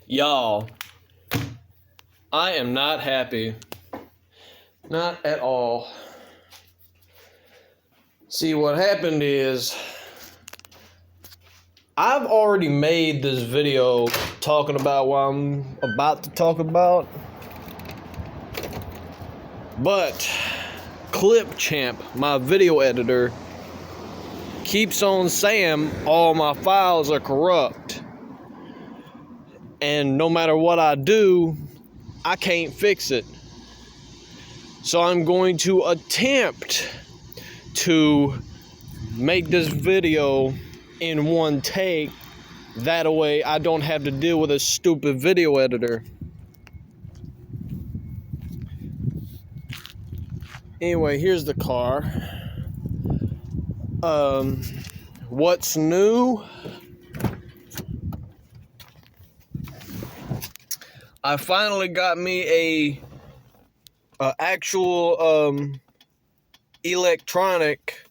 Y'all, I am not happy. Not at all. See, what happened is, I've already made this video talking about what I'm about to talk about. But Clipchamp, my video editor, keeps on saying all my files are corrupt. And no matter what I do, I can't fix it. So I'm going to attempt to make this video in one take. That way I don't have to deal with a stupid video editor. Anyway, here's the car. What's new? I finally got me a actual electronic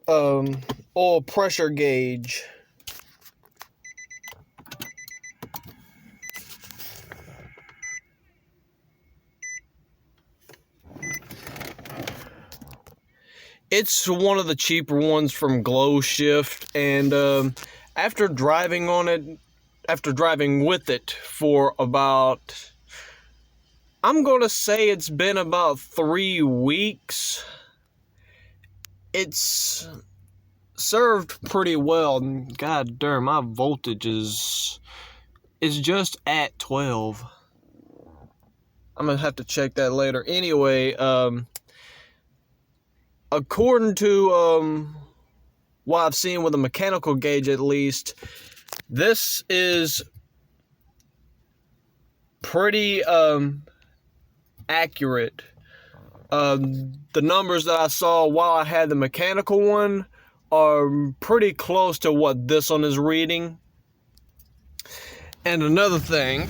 oil pressure gauge. It's one of the cheaper ones from Glowshift, and after driving with it for about, I'm gonna say it's been about 3 weeks, it's served pretty well. God darn, my voltage is just at 12. I'm gonna have to check that later. Anyway, according to what I've seen with a mechanical gauge, at least, this is pretty accurate. The numbers that I saw while I had the mechanical one are pretty close to what this one is reading. And another thing,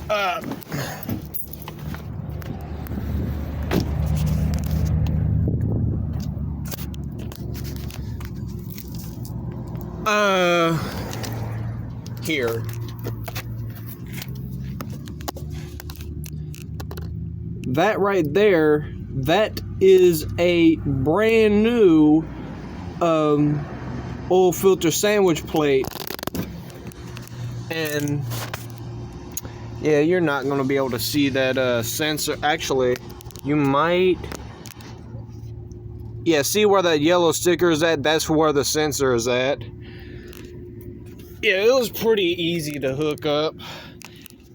here. That right there, that is a brand new oil filter sandwich plate. And yeah, you're not going to be able to see that sensor. Actually, you might. Yeah, see where that yellow sticker is at? That's where the sensor is at. Yeah, it was pretty easy to hook up.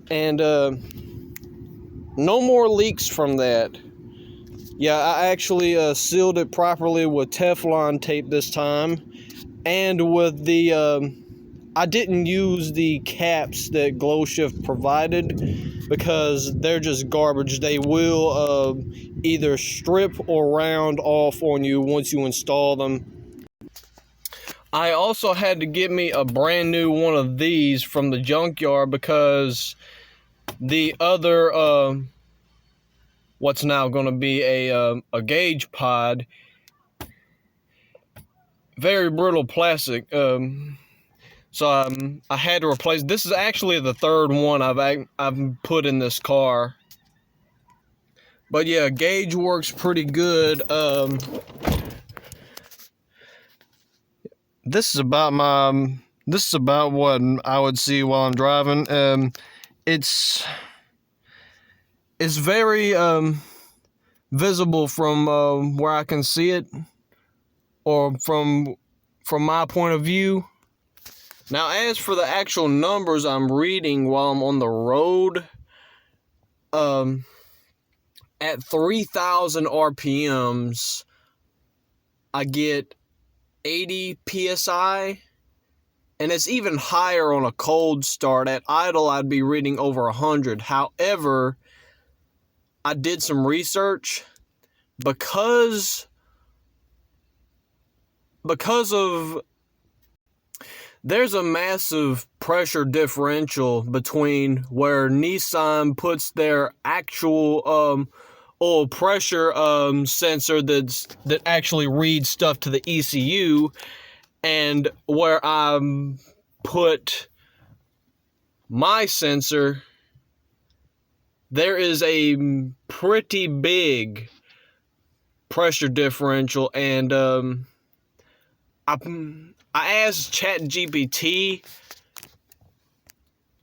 And no more leaks from that. Yeah, I actually sealed it properly with Teflon tape this time. And with the, I didn't use the caps that Glowshift provided because they're just garbage. They will either strip or round off on you once you install them. I also had to get me a brand new one of these from the junkyard because the other, what's now going to be a gauge pod, very brittle plastic. So I had to replace. This is actually the third one I've put in this car. But yeah, gauge works pretty good. This is about what I would see while I'm driving. It's very visible from where I can see it, or from my point of view. Now, as for the actual numbers I'm reading while I'm on the road, at 3,000 RPMs, I get 80 PSI, and it's even higher on a cold start. At idle, I'd be reading over 100. However, I did some research because of there's a massive pressure differential between where Nissan puts their actual oil pressure sensor that actually reads stuff to the ECU, and where I put my sensor, there is a pretty big pressure differential, and I asked ChatGPT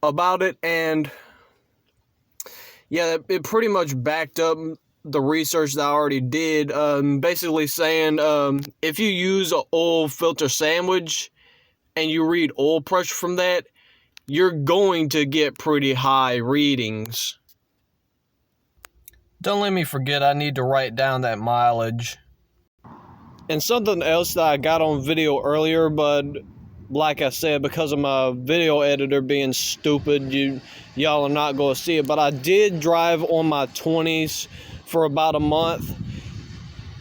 about it, and yeah, it pretty much backed up the research that I already did. Basically saying if you use an oil filter sandwich and you read oil pressure from that, you're going to get pretty high readings. Don't let me forget, I need to write down that mileage. And something else that I got on video earlier, but like I said, because of my video editor being stupid, y'all are not going to see it. But I did drive on my 20s for about a month.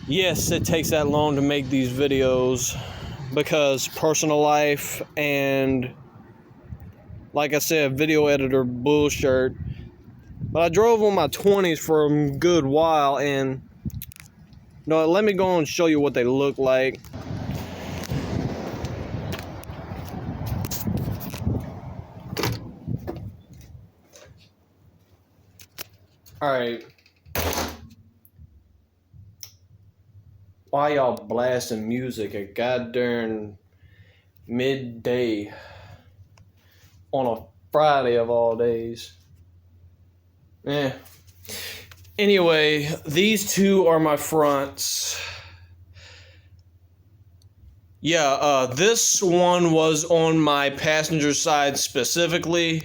Yes, it takes that long to make these videos because personal life and, like I said, video editor bullshit. But I drove on my 20s for a good while, and no, let me go and show you what they look like. Alright. Why y'all blasting music at goddamn midday on a Friday of all days? Anyway, these two are my fronts. Yeah, this one was on my passenger side specifically.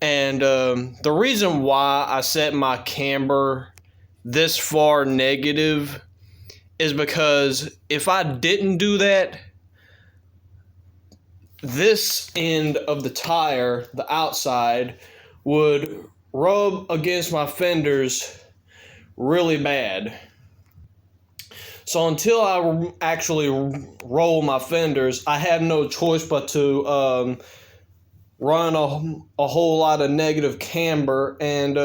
And the reason why I set my camber this far negative is because if I didn't do that, this end of the tire, the outside, would rub against my fenders really bad. So until I actually roll my fenders, I have no choice but to run a whole lot of negative camber. And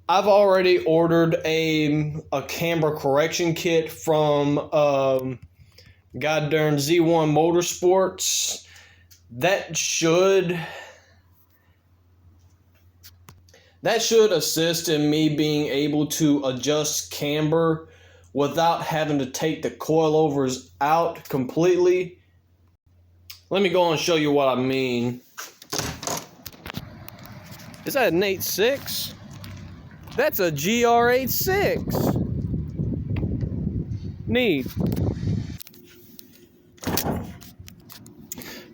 I've already ordered a camber correction kit from goddamn Z1 Motorsports. That should assist in me being able to adjust camber without having to take the coilovers out completely. Let me go and show you what I mean. Is that an 8.6? That's a GR86. Neat.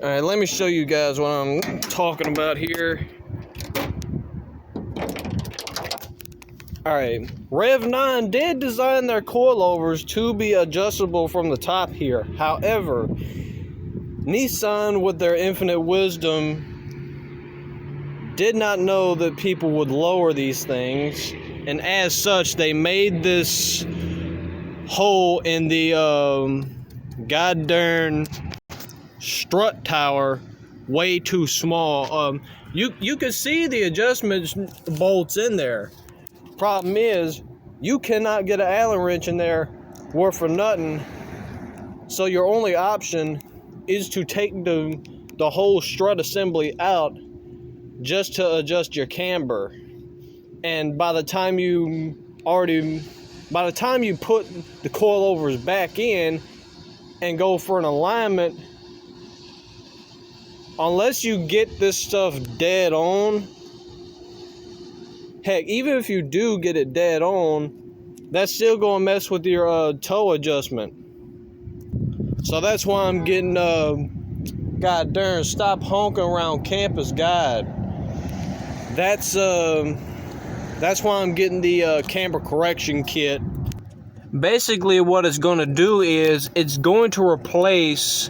Alright, let me show you guys what I'm talking about here. Alright, Rev9 did design their coilovers to be adjustable from the top here. However, Nissan, with their infinite wisdom, did not know that people would lower these things. And as such, they made this hole in the goddamn strut tower way too small. You can see the adjustment bolts in there. Problem is, you cannot get an Allen wrench in there worth for nothing. So your only option is to take the whole strut assembly out just to adjust your camber. And by the time you put the coilovers back in and go for an alignment, unless you get this stuff dead on, heck, even if you do get it dead on, that's still going to mess with your toe adjustment. So that's why I'm getting god darn, stop honking around campus guide. That's why I'm getting the camber correction kit. Basically what it's going to do is it's going to replace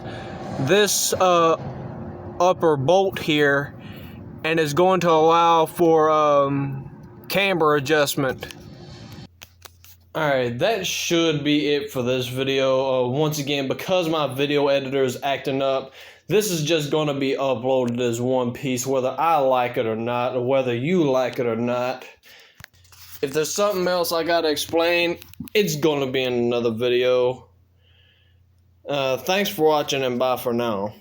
this upper bolt here, and it's going to allow for camber adjustment. Alright, that should be it for this video. Once again, because my video editor is acting up, this is just going to be uploaded as one piece, whether I like it or not, or whether you like it or not. If there's something else I gotta explain, it's going to be in another video. Thanks for watching, and bye for now.